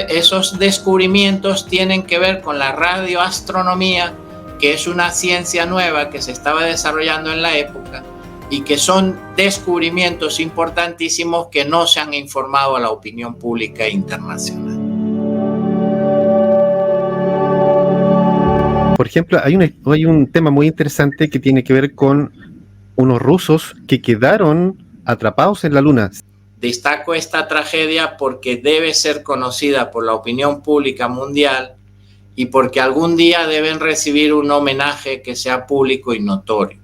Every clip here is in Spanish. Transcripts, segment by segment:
esos descubrimientos tienen que ver con la radioastronomía, que es una ciencia nueva que se estaba desarrollando en la época y que son descubrimientos importantísimos que no se han informado a la opinión pública internacional. Por ejemplo, hay un tema muy interesante que tiene que ver con unos rusos que quedaron atrapados en la Luna. Destaco esta tragedia porque debe ser conocida por la opinión pública mundial y porque algún día deben recibir un homenaje que sea público y notorio.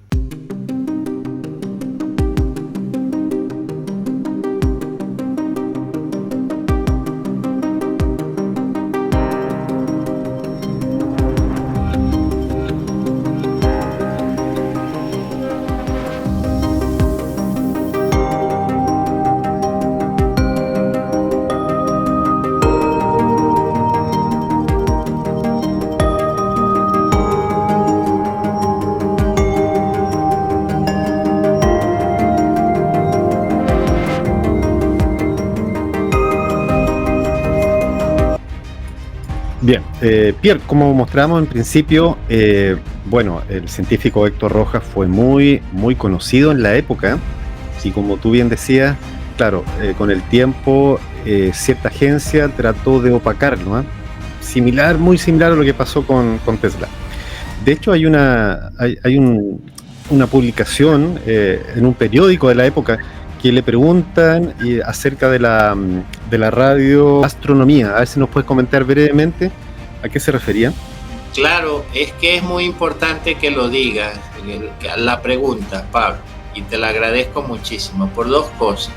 Bien, Pierre, como mostramos en principio, bueno, el científico Héctor Rojas fue muy conocido en la época y como tú bien decías, claro, con el tiempo cierta agencia trató de opacarlo, ¿eh? Muy similar a lo que pasó con Tesla. De hecho, hay una publicación en un periódico de la época que le preguntan acerca de la radioastronomía. A ver si nos puedes comentar brevemente a qué se refería. Claro, es que es muy importante que lo digas, la pregunta, Pablo, y te la agradezco muchísimo por dos cosas.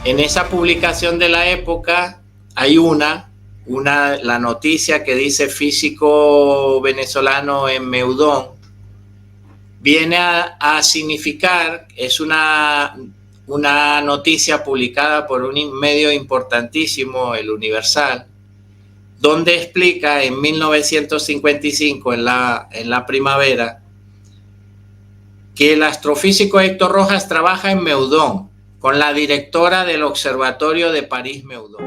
En esa publicación de la época hay la noticia que dice físico venezolano en Meudon, viene a significar, es una noticia publicada por un medio importantísimo, el Universal, donde explica en 1955, en la primavera, que el astrofísico Héctor Rojas trabaja en Meudon con la directora del Observatorio de París-Meudon.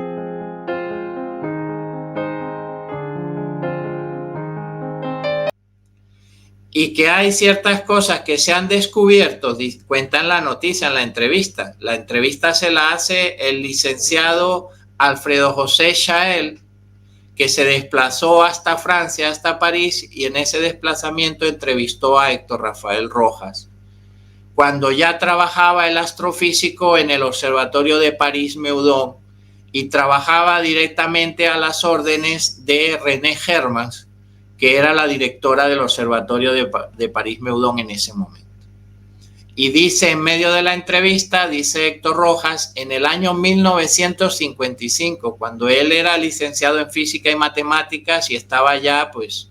Y que hay ciertas cosas que se han descubierto, cuentan la noticia en la entrevista. La entrevista se la hace el licenciado Alfredo José Chael, que se desplazó hasta Francia, hasta París, y en ese desplazamiento entrevistó a Héctor Rafael Rojas, cuando ya trabajaba el astrofísico en el Observatorio de París-Meudon y trabajaba directamente a las órdenes de René Hermans, que era la directora del Observatorio de París-Meudon en ese momento. Y dice, en medio de la entrevista, dice Héctor Rojas, en el año 1955, cuando él era licenciado en física y matemáticas y estaba ya pues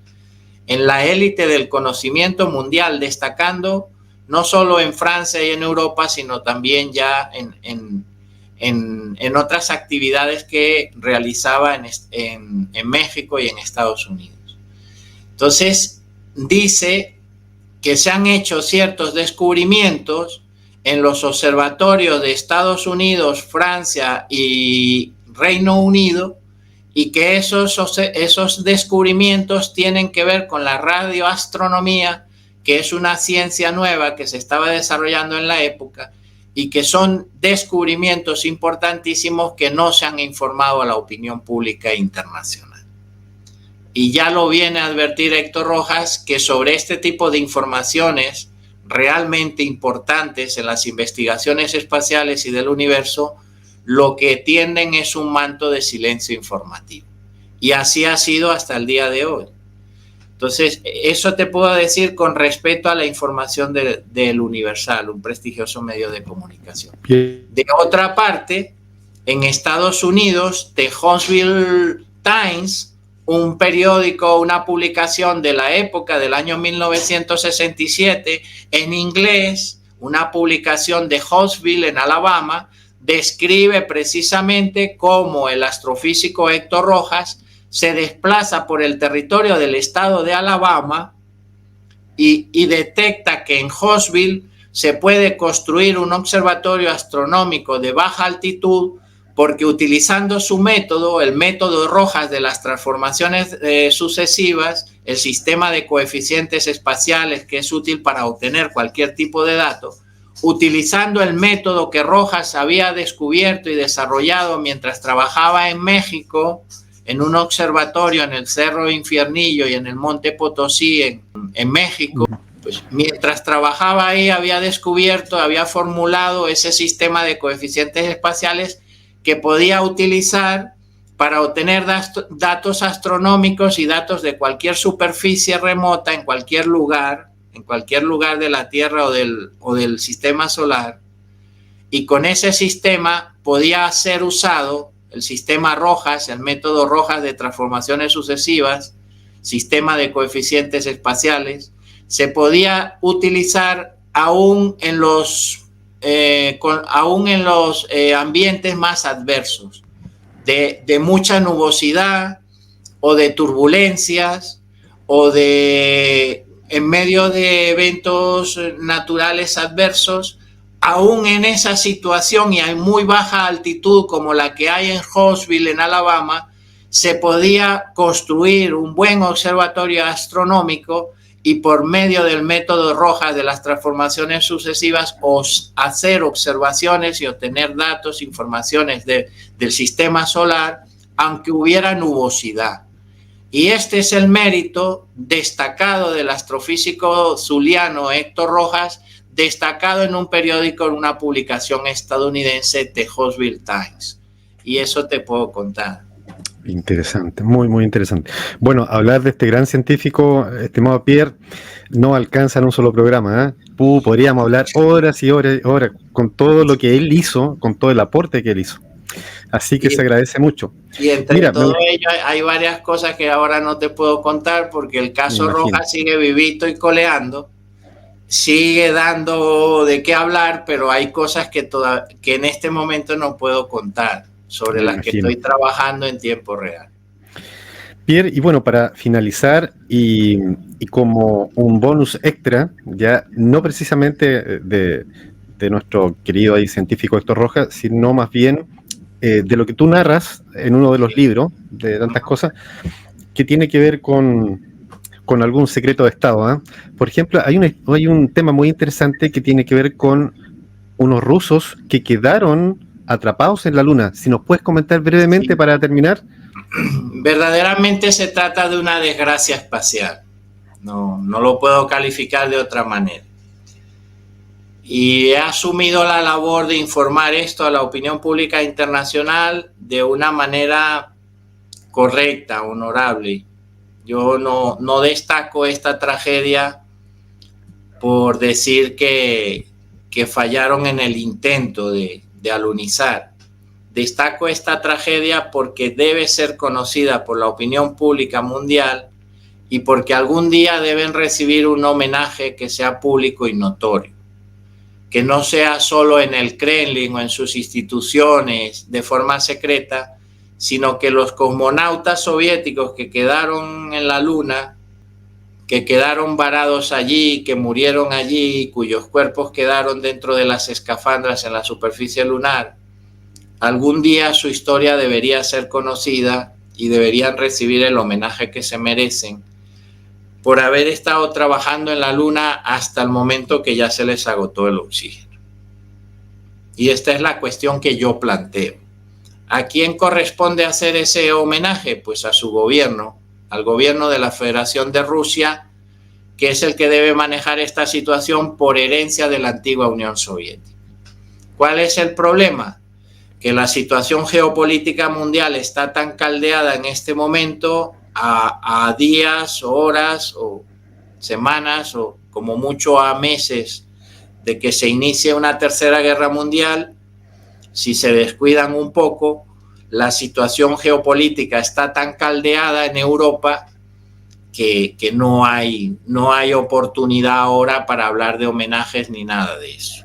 en la élite del conocimiento mundial, destacando no solo en Francia y en Europa, sino también ya en otras actividades que realizaba en México y en Estados Unidos. Entonces, dice que se han hecho ciertos descubrimientos en los observatorios de Estados Unidos, Francia y Reino Unido, y que esos descubrimientos tienen que ver con la radioastronomía, que es una ciencia nueva que se estaba desarrollando en la época, y que son descubrimientos importantísimos que no se han informado a la opinión pública internacional. Y ya lo viene a advertir Héctor Rojas, que sobre este tipo de informaciones realmente importantes en las investigaciones espaciales y del universo, lo que tienden es un manto de silencio informativo. Y así ha sido hasta el día de hoy. Entonces, eso te puedo decir con respecto a la información del Universal, un prestigioso medio de comunicación. De otra parte, en Estados Unidos, The Huntsville Times, un periódico, una publicación de la época del año 1967 en inglés, una publicación de Huntsville en Alabama, describe precisamente cómo el astrofísico Héctor Rojas se desplaza por el territorio del estado de Alabama y detecta que en Huntsville se puede construir un observatorio astronómico de baja altitud porque utilizando su método, el método Rojas de las transformaciones sucesivas, el sistema de coeficientes espaciales que es útil para obtener cualquier tipo de dato, utilizando el método que Rojas había descubierto y desarrollado mientras trabajaba en México, en un observatorio en el Cerro Infiernillo y en el Monte Potosí, en México, pues mientras trabajaba ahí había descubierto, había formulado ese sistema de coeficientes espaciales que podía utilizar para obtener datos astronómicos y datos de cualquier superficie remota en cualquier lugar de la Tierra o del sistema solar. Y con ese sistema podía ser usado el sistema Rojas, el método Rojas de transformaciones sucesivas, sistema de coeficientes espaciales, se podía utilizar aún en los ambientes más adversos, de mucha nubosidad o de turbulencias o en medio de eventos naturales adversos. Aún en esa situación y a muy baja altitud como la que hay en Huntsville, en Alabama, se podía construir un buen observatorio astronómico y por medio del método Rojas de las transformaciones sucesivas hacer observaciones y obtener datos, informaciones del sistema solar, aunque hubiera nubosidad. Y este es el mérito destacado del astrofísico zuliano Héctor Rojas, destacado en un periódico, en una publicación estadounidense, The Huntsville Times. Y eso te puedo contar. Interesante, muy, muy interesante. Bueno, hablar de este gran científico, estimado Pierre, no alcanza en un solo programa, ¿eh? Podríamos hablar horas y horas y horas con todo lo que él hizo, con todo el aporte que él hizo. Así que se agradece mucho. Y entre todo ello hay varias cosas que ahora no te puedo contar porque el caso Rojas sigue vivito y coleando, sigue dando de qué hablar, pero hay cosas que en este momento no puedo contar, sobre las que estoy trabajando en tiempo real. Pierre, y bueno, para finalizar y como un bonus extra, ya no precisamente de nuestro querido científico Héctor Rojas, sino más bien de lo que tú narras en uno de los libros, de tantas cosas, que tiene que ver con algún secreto de Estado, ¿eh? Por ejemplo, hay un tema muy interesante que tiene que ver con unos rusos que quedaron atrapados en la Luna. Si nos puedes comentar brevemente para terminar. Verdaderamente se trata de una desgracia espacial. No lo puedo calificar de otra manera. Y he asumido la labor de informar esto a la opinión pública internacional de una manera correcta, honorable. Yo no destaco esta tragedia por decir que fallaron en el intento de alunizar. Destaco esta tragedia porque debe ser conocida por la opinión pública mundial y porque algún día deben recibir un homenaje que sea público y notorio, que no sea solo en el Kremlin o en sus instituciones de forma secreta, sino que los cosmonautas soviéticos que quedaron en la Luna, que quedaron varados allí, que murieron allí, cuyos cuerpos quedaron dentro de las escafandras en la superficie lunar, algún día su historia debería ser conocida y deberían recibir el homenaje que se merecen por haber estado trabajando en la Luna hasta el momento que ya se les agotó el oxígeno. Y esta es la cuestión que yo planteo. ¿A quién corresponde hacer ese homenaje? Pues a su gobierno, al gobierno de la Federación de Rusia, que es el que debe manejar esta situación por herencia de la antigua Unión Soviética. ¿Cuál es el problema? Que la situación geopolítica mundial está tan caldeada en este momento a días, horas o semanas o como mucho a meses de que se inicie una tercera guerra mundial. Si se descuidan un poco, la situación geopolítica está tan caldeada en Europa que no hay oportunidad ahora para hablar de homenajes ni nada de eso.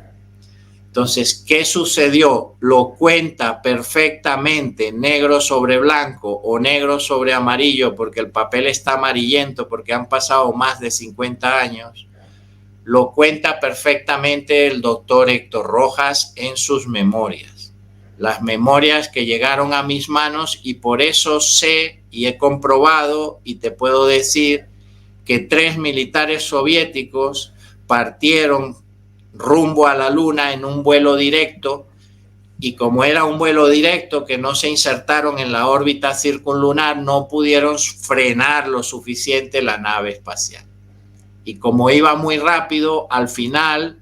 Entonces, ¿qué sucedió? Lo cuenta perfectamente negro sobre blanco o negro sobre amarillo, porque el papel está amarillento, porque han pasado más de 50 años. Lo cuenta perfectamente el doctor Héctor Rojas en sus memorias. las memorias que llegaron a mis manos, y por eso sé y he comprobado y te puedo decir que 3 militares soviéticos partieron rumbo a la Luna en un vuelo directo, y como era un vuelo directo que no se insertaron en la órbita circunlunar, no pudieron frenar lo suficiente la nave espacial. Y como iba muy rápido, al final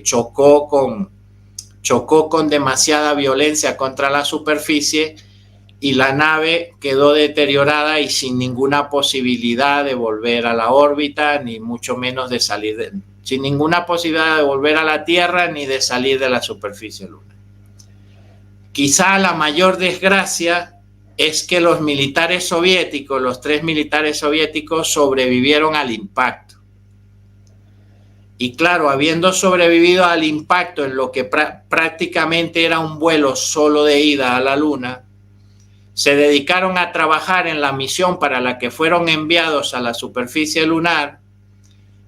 chocó con demasiada violencia contra la superficie, y la nave quedó deteriorada y sin ninguna posibilidad de volver a la órbita, ni mucho menos de salir sin ninguna posibilidad de volver a la Tierra ni de salir de la superficie lunar. Quizá la mayor desgracia es que los militares soviéticos, los 3 militares soviéticos, sobrevivieron al impacto. Y claro, habiendo sobrevivido al impacto en lo que prácticamente era un vuelo solo de ida a la Luna, se dedicaron a trabajar en la misión para la que fueron enviados a la superficie lunar,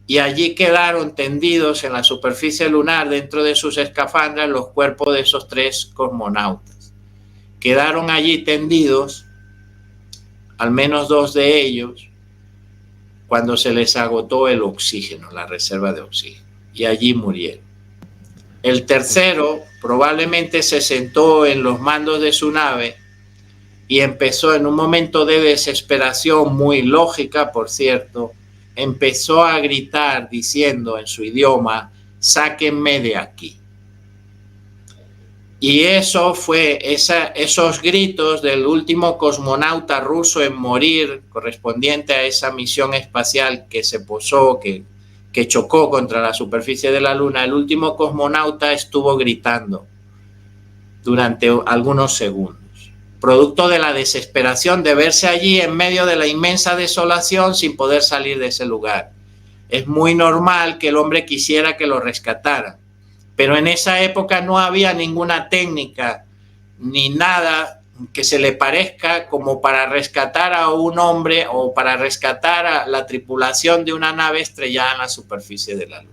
y allí quedaron tendidos en la superficie lunar, dentro de sus escafandras, los cuerpos de esos 3 cosmonautas. Quedaron allí tendidos, al menos 2 de ellos, cuando se les agotó el oxígeno, la reserva de oxígeno, y allí murieron. El tercero probablemente se sentó en los mandos de su nave y empezó, en un momento de desesperación muy lógica, por cierto, empezó a gritar diciendo en su idioma: sáquenme de aquí. Y eso fue esos gritos del último cosmonauta ruso en morir, correspondiente a esa misión espacial que se posó, que chocó contra la superficie de la Luna. El último cosmonauta estuvo gritando durante algunos segundos, producto de la desesperación de verse allí en medio de la inmensa desolación sin poder salir de ese lugar. Es muy normal que el hombre quisiera que lo rescataran, pero en esa época no había ninguna técnica ni nada que se le parezca como para rescatar a un hombre o para rescatar a la tripulación de una nave estrellada en la superficie de la Luna.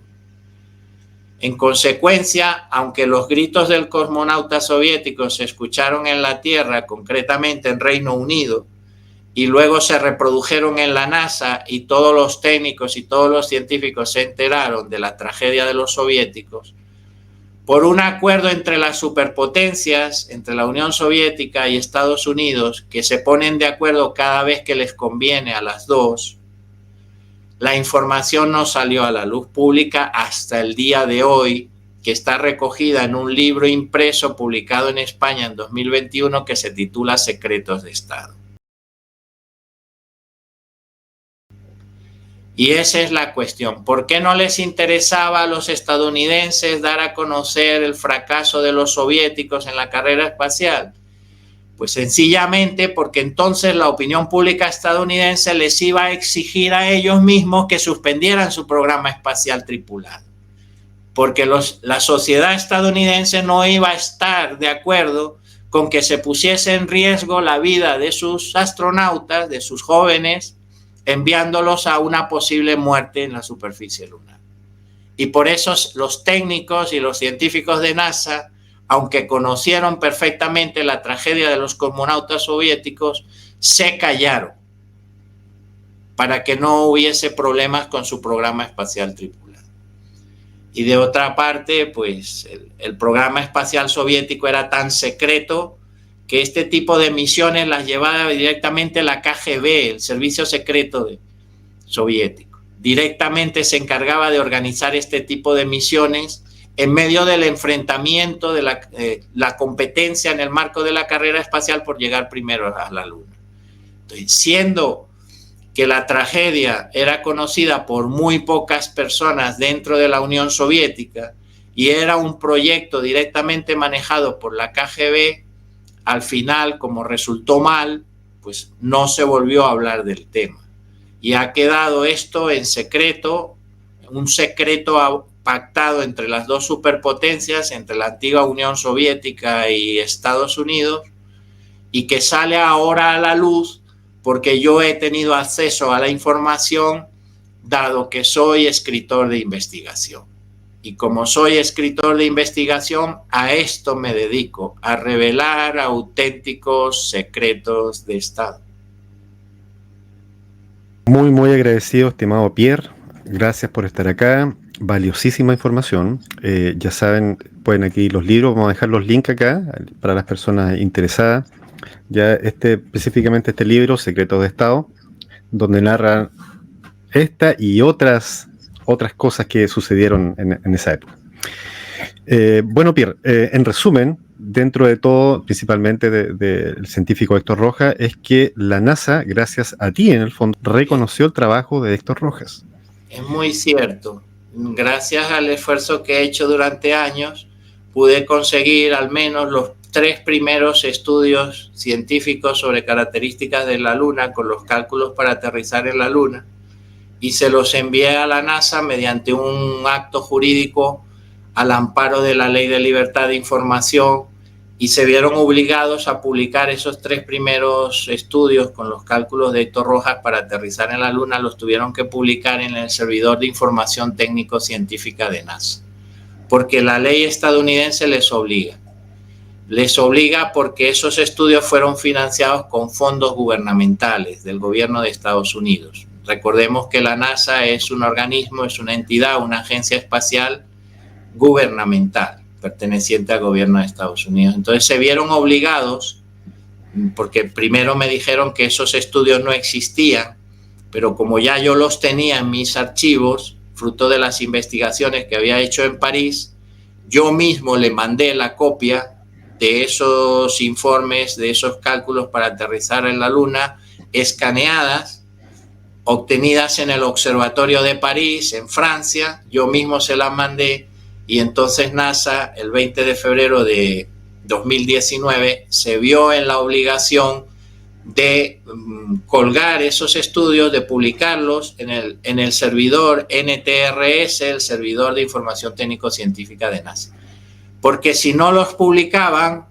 En consecuencia, aunque los gritos del cosmonauta soviético se escucharon en la Tierra, concretamente en Reino Unido, y luego se reprodujeron en la NASA, y todos los técnicos y todos los científicos se enteraron de la tragedia de los soviéticos, por un acuerdo entre las superpotencias, entre la Unión Soviética y Estados Unidos, que se ponen de acuerdo cada vez que les conviene a las dos, la información no salió a la luz pública hasta el día de hoy, que está recogida en un libro impreso publicado en España en 2021 que se titula Secretos de Estado. Y esa es la cuestión. ¿Por qué no les interesaba a los estadounidenses dar a conocer el fracaso de los soviéticos en la carrera espacial? Pues sencillamente porque entonces la opinión pública estadounidense les iba a exigir a ellos mismos que suspendieran su programa espacial tripulado. Porque la sociedad estadounidense no iba a estar de acuerdo con que se pusiese en riesgo la vida de sus astronautas, de sus jóvenes, enviándolos a una posible muerte en la superficie lunar. Y por eso los técnicos y los científicos de NASA, aunque conocieron perfectamente la tragedia de los cosmonautas soviéticos, se callaron para que no hubiese problemas con su programa espacial tripulado. Y de otra parte, pues el programa espacial soviético era tan secreto que este tipo de misiones las llevaba directamente la KGB, el servicio secreto soviético. Directamente se encargaba de organizar este tipo de misiones en medio del enfrentamiento, de la competencia en el marco de la carrera espacial por llegar primero a la Luna. Entonces, siendo que la tragedia era conocida por muy pocas personas dentro de la Unión Soviética y era un proyecto directamente manejado por la KGB, al final, como resultó mal, pues no se volvió a hablar del tema. Y ha quedado esto en secreto, un secreto pactado entre las dos superpotencias, entre la antigua Unión Soviética y Estados Unidos, y que sale ahora a la luz porque yo he tenido acceso a la información, dado que soy escritor de investigación. Y como soy escritor de investigación, a esto me dedico, a revelar auténticos secretos de Estado. Muy, muy agradecido, estimado Pierre. Gracias por estar acá. Valiosísima información. Ya saben, pueden aquí los libros, vamos a dejar los links acá para las personas interesadas. Ya específicamente este libro, Secretos de Estado, donde narra esta y otras cosas que sucedieron en esa época. Bueno, Pierre, en resumen, dentro de todo, principalmente del científico Héctor Rojas, es que la NASA, gracias a ti en el fondo, reconoció el trabajo de Héctor Rojas. Es muy cierto. Gracias al esfuerzo que he hecho durante años, pude conseguir al menos los 3 primeros estudios científicos sobre características de la Luna con los cálculos para aterrizar en la Luna, y se los envié a la NASA mediante un acto jurídico al amparo de la Ley de Libertad de Información, y se vieron obligados a publicar esos 3 primeros estudios con los cálculos de Héctor Rojas para aterrizar en la Luna. Los tuvieron que publicar en el servidor de información técnico-científica de NASA, porque la ley estadounidense les obliga. Les obliga porque esos estudios fueron financiados con fondos gubernamentales del gobierno de Estados Unidos. Recordemos que la NASA es un organismo, es una entidad, una agencia espacial gubernamental perteneciente al gobierno de Estados Unidos. Entonces se vieron obligados, porque primero me dijeron que esos estudios no existían, pero como ya yo los tenía en mis archivos, fruto de las investigaciones que había hecho en París, yo mismo le mandé la copia de esos informes, de esos cálculos para aterrizar en la Luna, escaneadas, obtenidas en el Observatorio de París, en Francia. Yo mismo se las mandé, y entonces NASA, el 20 de febrero de 2019, se vio en la obligación de colgar esos estudios, de publicarlos en el servidor NTRS, el servidor de información técnico-científica de NASA. Porque si no los publicaban,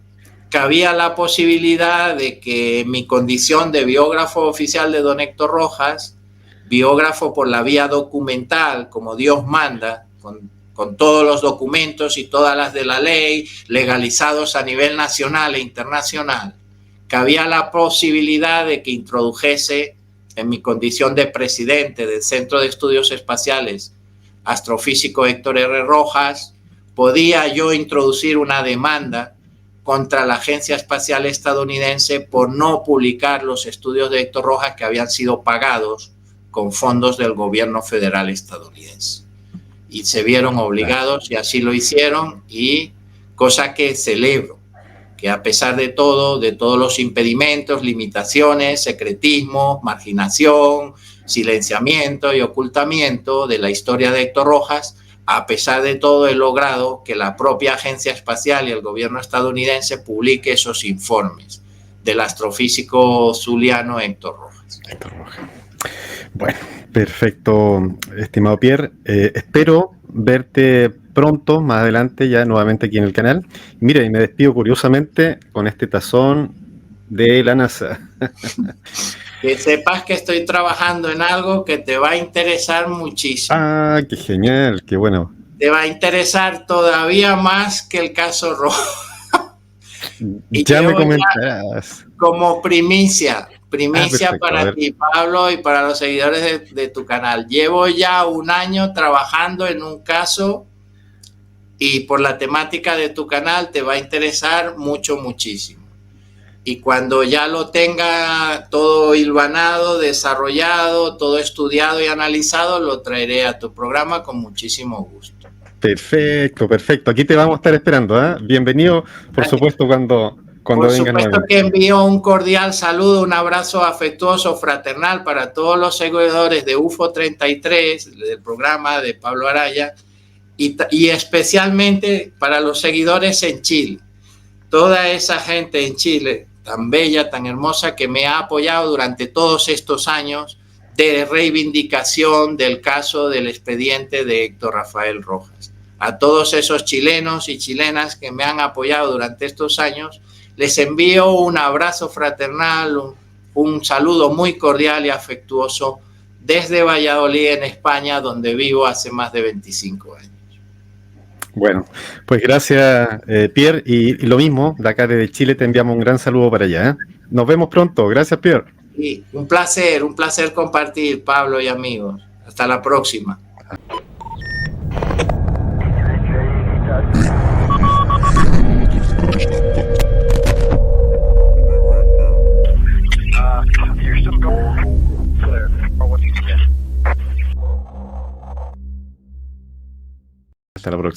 cabía la posibilidad de que mi condición de biógrafo oficial de don Héctor Rojas, biógrafo por la vía documental, como Dios manda, con todos los documentos y todas las de la ley, legalizados a nivel nacional e internacional, cabía la posibilidad de que introdujese en mi condición de presidente del Centro de Estudios Espaciales, astrofísico Héctor R. Rojas, podía yo introducir una demanda contra la Agencia Espacial Estadounidense por no publicar los estudios de Héctor Rojas que habían sido pagados con fondos del gobierno federal estadounidense. Y se vieron obligados, y así lo hicieron, y cosa que celebro, que a pesar de todo, de todos los impedimentos, limitaciones, secretismo, marginación, silenciamiento y ocultamiento de la historia de Héctor Rojas, a pesar de todo he logrado que la propia Agencia Espacial y el gobierno estadounidense publique esos informes del astrofísico zuliano Héctor Rojas. Héctor Rojas. Bueno, perfecto, estimado Pierre. Espero verte pronto, más adelante, ya nuevamente aquí en el canal. Mira, y me despido curiosamente con este tazón de la NASA. Que sepas que estoy trabajando en algo que te va a interesar muchísimo. Ah, qué genial, qué bueno. Te va a interesar todavía más que el caso Rojas. Ya me comentarás. Como primicia perfecto, para ti, Pablo, y para los seguidores de tu canal. Llevo ya 1 año trabajando en un caso, y por la temática de tu canal te va a interesar muchísimo. Y cuando ya lo tenga todo hilvanado, desarrollado, todo estudiado y analizado, lo traeré a tu programa con muchísimo gusto. Perfecto. Aquí te vamos a estar esperando, ¿eh? Bienvenido, por supuesto, cuando por supuesto que envío un cordial saludo, un abrazo afectuoso, fraternal para todos los seguidores de UFO 33, del programa de Pablo Araya, y especialmente para los seguidores en Chile. Toda esa gente en Chile, tan bella, tan hermosa, que me ha apoyado durante todos estos años de reivindicación del caso del expediente de Héctor Rafael Rojas. A todos esos chilenos y chilenas que me han apoyado durante estos años, les envío un abrazo fraternal, un saludo muy cordial y afectuoso desde Valladolid, en España, donde vivo hace más de 25 años. Bueno, pues gracias, Pierre, y lo mismo, de acá desde Chile te enviamos un gran saludo para allá, ¿eh? Nos vemos pronto, gracias, Pierre. Y un placer compartir, Pablo y amigos. Hasta la próxima. Hasta la próxima.